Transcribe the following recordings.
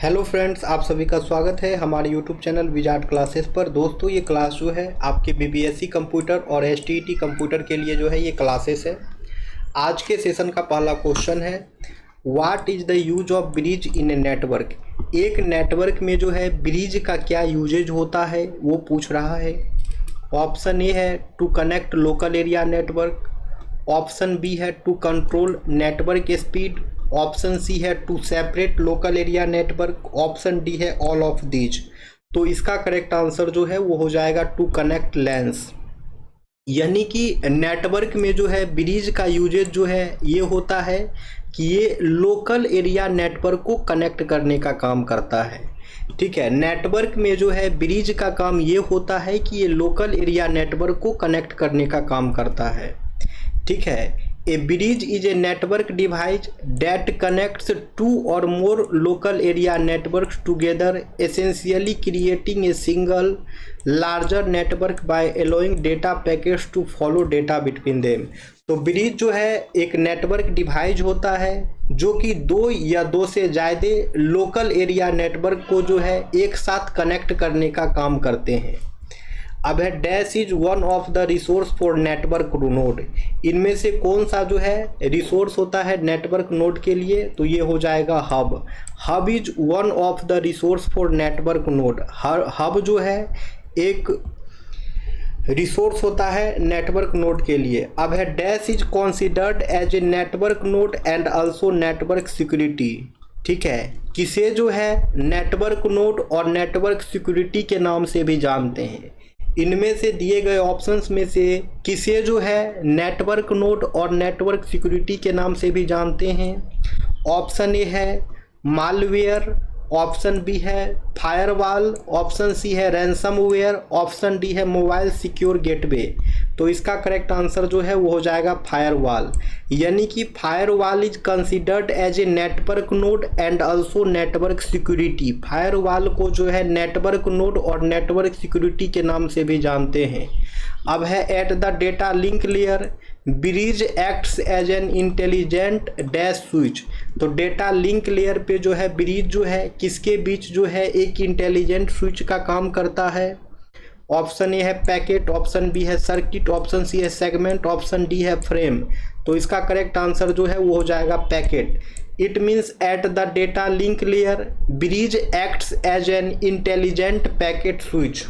Hello friends, आप सभी का स्वागत है हमारे यूट्यूब चैनल विजार्ड क्लासेस पर। दोस्तों, ये क्लास जो है आपके बीपीएससी कंप्यूटर और एसटीईटी कंप्यूटर के लिए जो है ये क्लासेस है। आज के सेशन का पहला क्वेश्चन है, what is the use of bridge in a network. एक नेटवर्क में जो है ब्रिज का क्या यूजेज होता है वो पूछ रहा है। ऑप्शन ए है to connect local area network, option B है to control network speed, option C है to separate local area network, option D है ऑल ऑफ दीज। तो इसका करेक्ट आंसर जो है वो हो जाएगा टू कनेक्ट लैंस। यानी कि नेटवर्क में जो है ब्रिज का यूजेज जो है ये होता है कि ये लोकल एरिया नेटवर्क को कनेक्ट करने का काम करता है। ठीक है, नेटवर्क में जो है ब्रिज का काम ये होता है कि ये लोकल एरिया नेटवर्क को कनेक्ट करने का काम करता है। ठीक है, a bridge is a network device that connects two or more local area networks together, essentially creating a single larger network by allowing data packets to follow data between them. तो bridge जो है एक network device होता है जो कि दो या दो से ज़्यादा लोकल एरिया नेटवर्क को जो है एक साथ कनेक्ट करने का काम करते हैं। अब है dash is one of the resource for network node. इनमें से कौन सा जो है रिसोर्स होता है नेटवर्क नोड के लिए, तो ये हो जाएगा hub. Hub is one of the resource for network node. Hub जो है एक रिसोर्स होता है नेटवर्क नोड के लिए। अब है dash is considered as a network node and also network security. ठीक है, किसे जो है नेटवर्क नोड और नेटवर्क सिक्योरिटी के नाम से भी जानते हैं। इनमें से दिए गए ऑप्शंस में से किसे जो है नेटवर्क नोड और नेटवर्क सिक्योरिटी के नाम से भी जानते हैं। ऑप्शन ए है मालवेयर, ऑप्शन बी है फायरवॉल, ऑप्शन सी है रैंसमवेयर, ऑप्शन डी है मोबाइल सिक्योर गेटवे। तो इसका करेक्ट आंसर जो है वो हो जाएगा फायरवॉल। यानी कि firewall is considered as a network node and also network security. Firewall को जो है नेटवर्क नोड और नेटवर्क सिक्योरिटी के नाम से भी जानते हैं। अब है at the data link layer bridge acts as an intelligent dash switch. तो डेटा लिंक लेयर पे जो है ब्रिज जो है किसके बीच जो है एक इंटेलिजेंट स्विच का काम करता है। ऑप्शन ए है पैकेट, ऑप्शन बी है सर्किट, ऑप्शन सी है सेगमेंट, ऑप्शन डी है फ्रेम। तो इसका करेक्ट आंसर जो है वो हो जाएगा packet. It means at the data link layer bridge acts as an intelligent packet switch.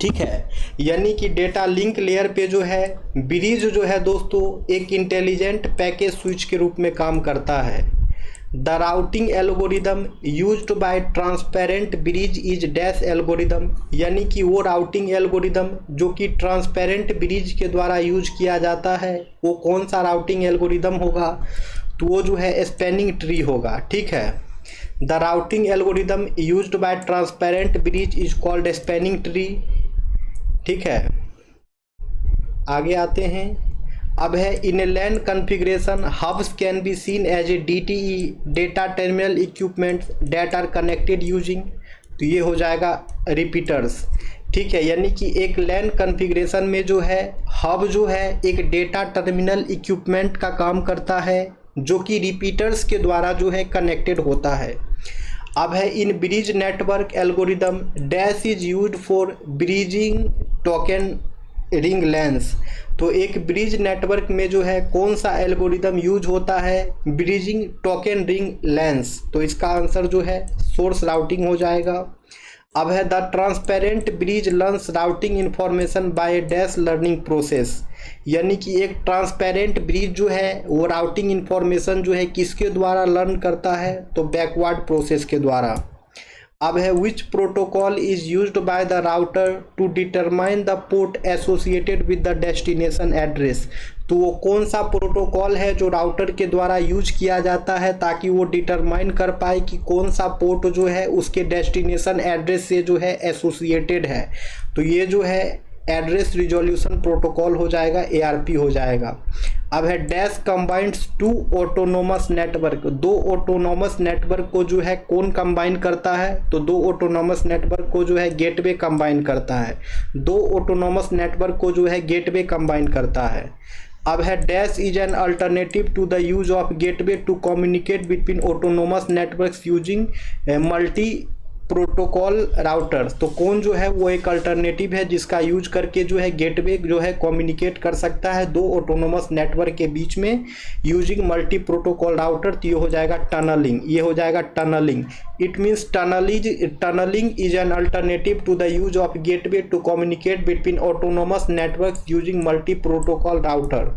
ठीक है, यानी कि डेटा लिंक लेयर पे जो है ब्रिज जो है दोस्तों एक इंटेलिजेंट पैकेट स्विच के रूप में काम करता है। The routing algorithm used by transparent bridge is dash algorithm. यानी कि वो राउटिंग एल्गोरिदम जो कि ट्रांसपेरेंट ब्रिज के द्वारा यूज किया जाता है वो कौन सा राउटिंग एल्गोरिदम होगा, तो वो जो है स्पैनिंग ट्री होगा। ठीक है, the routing algorithm used by transparent bridge is called spanning tree. ठीक है, आगे आते हैं। अब है in a LAN configuration hubs can be seen as a DTE data terminal equipments that are connected using. तो ये हो जाएगा रिपीटर्स। ठीक है, यानी कि एक लैन कॉन्फ़िगरेशन में जो है हब जो है एक डेटा टर्मिनल इक्विपमेंट का काम करता है जो कि रिपीटर्स के द्वारा जो है कनेक्टेड होता है। अब है in bridge network algorithm dash is used for bridging token ring LANs. तो एक ब्रिज नेटवर्क में जो है कौन सा एल्गोरिदम यूज होता है, ब्रिजिंग टोकन रिंग लेंस। तो इसका आंसर जो है सोर्स राउटिंग हो जाएगा। अब है the transparent bridge learns routing information by dash learning process. यानी कि एक ट्रांसपेरेंट ब्रिज जो है वो राउटिंग इंफॉर्मेशन जो है किसके द्वारा लर्न करता है, तो बैकवर्ड प्रोसेस के द्वारा। अब है which protocol is used by the router to determine the port associated with the destination address. तो वो कौन सा प्रोटोकॉल है जो राउटर के द्वारा यूज किया जाता है ताकि वो डिटरमाइन कर पाए कि कौन सा पोर्ट जो है उसके डेस्टिनेशन एड्रेस से जो है एसोसिएटेड है। तो ये जो है एड्रेस रिजोल्यूशन प्रोटोकॉल हो जाएगा, ARP हो जाएगा। अब है डैश कंबाइंड्स टू ऑटोनोमस नेटवर्क। दो ऑटोनोमस नेटवर्क को जो है कौन कंबाइन करता है, तो दो ऑटोनोमस नेटवर्क को जो है गेटवे कंबाइन करता है। दो ऑटोनोमस नेटवर्क को जो है गेटवे कंबाइन करता है। अब है dash is an alternative to the use of gateway to communicate between autonomous networks using multi protocol routers. तो कौन जो है वो एक अल्टरनेटिव है जिसका यूज करके जो है गेटवे जो है कम्युनिकेट कर सकता है दो ऑटोनोमस नेटवर्क के बीच में यूजिंग मल्टी प्रोटोकॉल राउटर। तो ये हो जाएगा टनलिंग, ये हो जाएगा tunnelling. It means tunnelling is an alternative to the use of gateway to communicate between autonomous network using multi protocol router.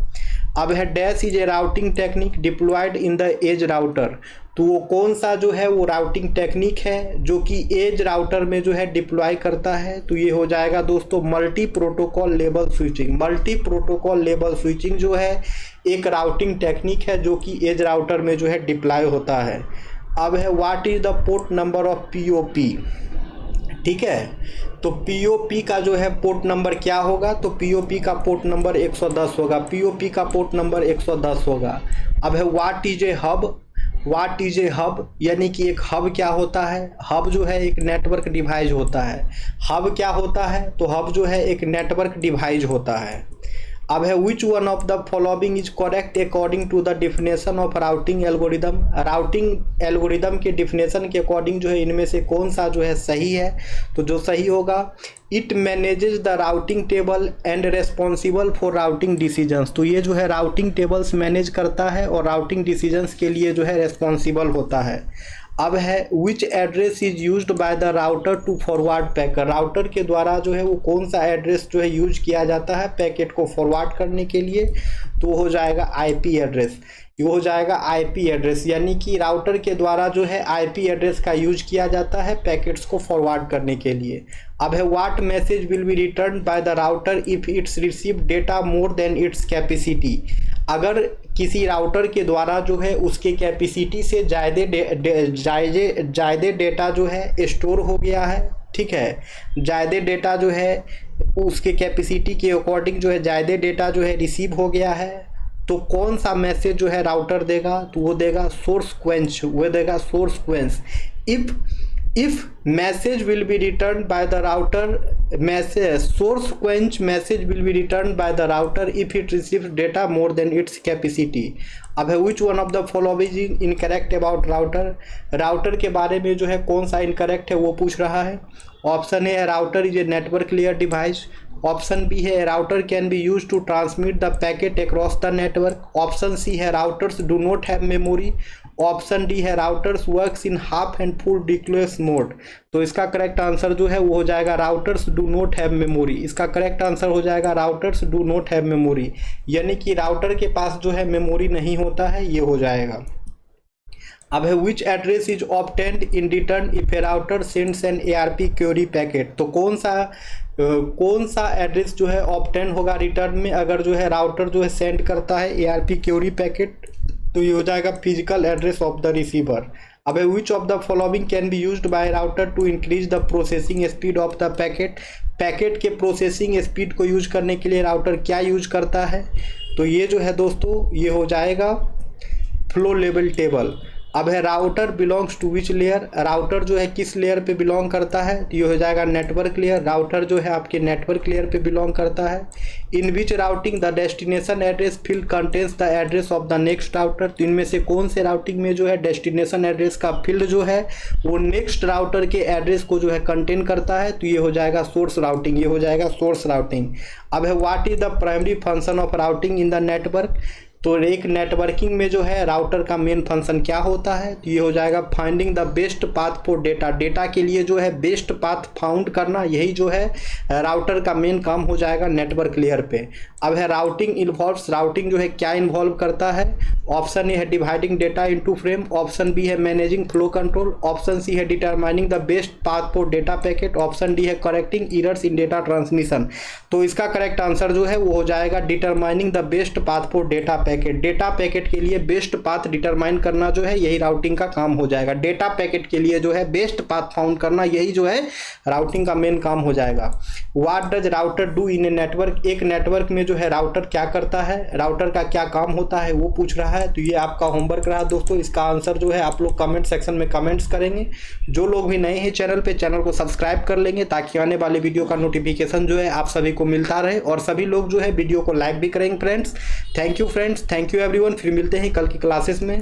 अब है dash is a routing technique deployed in the edge router. तो वो कौन सा जो है वो routing technique है जो कि एज राउटर में जो है डिप्लॉय करता है। तो ये हो जाएगा दोस्तों multi protocol label switching. Multi protocol label switching जो है एक राउटिंग टेक्निक है जो कि एज राउटर में जो है डिप्लॉय होता है। अब है what is the port number of POP. ठीक है, तो पीओपी का जो है पोर्ट नंबर क्या होगा, तो पीओपी का पोर्ट नंबर 110 होगा। पीओपी का पोर्ट नंबर 110 होगा। अब है what is a hub. What is a hub यानी कि एक हब क्या होता है। हब जो है एक नेटवर्क डिवाइस होता है। हब क्या होता है, तो हब जो है एक नेटवर्क डिवाइस होता है। अब है which one of the following is correct according to the definition of routing algorithm. Routing algorithm के डिफिनेशन के अकॉर्डिंग जो है इनमें से कौन सा जो है सही है। तो जो सही होगा, it manages the routing table and responsible for routing decisions. तो ये जो है राउटिंग टेबल्स मैनेज करता है और राउटिंग डिसीजंस के लिए जो है रेस्पॉन्सिबल होता है। अब है which address is used by the router to forward packet. Router के द्वारा जो है वो कौन सा एड्रेस जो है यूज किया जाता है पैकेट को फॉरवर्ड करने के लिए। तो हो जाएगा आईपी एड्रेस। ये हो जाएगा आईपी एड्रेस, यानी कि राउटर के द्वारा जो है आईपी एड्रेस का यूज किया जाता है पैकेट्स को फॉरवर्ड करने के लिए। अब है what message will be return bye the router if it's receive data more than its capacity. अगर किसी राउटर के द्वारा जो है उसके कैपेसिटी से ज़्यादा डेटा जो है स्टोर हो गया है, ठीक है, ज़्यादा डेटा जो है उसके कैपेसिटी के अकॉर्डिंग जो है ज़्यादा डेटा जो है रिसीव हो गया है, तो कौन सा मैसेज जो है राउटर देगा, तो वो देगा सोर्स क्वेंच। वो देगा source quench. If message will be return bye the router message source quench message will be return bye the router if it receives data more than its capacity. अब है which one of the following is incorrect about router. Router के बारे में जो है कौन सा incorrect है वो पूछ रहा है। Option A router is a network layer device. Option B है router can be use to transmit the packet across the network. Option C है routers do not have memory. Option D है routers works in half and full duplex mode. तो इसका correct answer जो है वो हो जाएगा routers do not have memory. इसका करेक्ट आंसर हो जाएगा routers do not have memory, यानी कि राउटर के पास जो है मेमोरी नहीं होता है, ये हो जाएगा। अब है which address is obtained in return if a router sends an ARP query packet. तो कौन सा एड्रेस जो है ऑब्टेन होगा रिटर्न में अगर जो है राउटर जो है सेंड करता है ARP क्वेरी पैकेट। तो ये हो जाएगा physical address of the receiver. अब है which of the following can be used by router to increase the processing speed of the packet. Packet के प्रोसेसिंग स्पीड को यूज करने के लिए राउटर क्या यूज करता है। तो ये जो है दोस्तों ये हो जाएगा फ्लो लेवल टेबल। अब है router belongs to which layer. Router जो है किस लेयर पे बिलोंग करता है, तो ये हो जाएगा नेटवर्क लेयर। राउटर जो है आपके नेटवर्क लेयर पे बिलोंग करता है। In which routing the destination address field contains the address of the next router. तो इनमें से कौन से राउटिंग में जो है डेस्टिनेशन एड्रेस का फील्ड जो है वो नेक्स्ट राउटर के एड्रेस को जो है कंटेन करता है। तो ये हो जाएगा सोर्स राउटिंग। ये हो जाएगा सोर्स राउटिंग। अब है what is the primary function of routing in the network. तो एक नेटवर्किंग में जो है राउटर का मेन फंक्शन क्या होता है, तो ये हो जाएगा finding the best path for data. Data के लिए जो है बेस्ट पाथ फाउंड करना, यही जो है राउटर का मेन काम हो जाएगा नेटवर्क लेयर पे। अब है राउटिंग इन्वॉल्व्स। राउटिंग जो है क्या इन्वॉल्व करता है। ऑप्शन ए है dividing data into frame. Option B है managing flow control. Option C है determining the best path for data packet. Option D है correcting errors in data transmission. तो इसका करेक्ट आंसर जो है वो हो जाएगा determining the best path for data data packet के लिए बेस्ट पाथ डिटरमाइन करना जो है यही राउटिंग का काम हो जाएगा। डेटा पैकेट के लिए जो है बेस्ट पाथ फाउंड करना यही जो है राउटिंग का मेन काम हो जाएगा। What does router do in a network, एक नेटवर्क में जो है राउटर क्या करता है, राउटर का क्या काम होता है वो पूछ रहा है। तो ये आपका होमवर्क रहा दोस्तों, इसका आंसर जो है आप लोग कमेंट सेक्शन में कमेंट्स करेंगे। जो लोग भी नए हैं चैनल पे, चैनल को सब्सक्राइब कर लेंगे ताकि आने वाले वीडियो का नोटिफिकेशन जो है आप सभी को मिलता रहे, और सभी लोग जो है वीडियो को लाइक भी करेंगे friends. Thank you friends, thank you everyone. फिर मिलते हैं कल की क्लासेस में।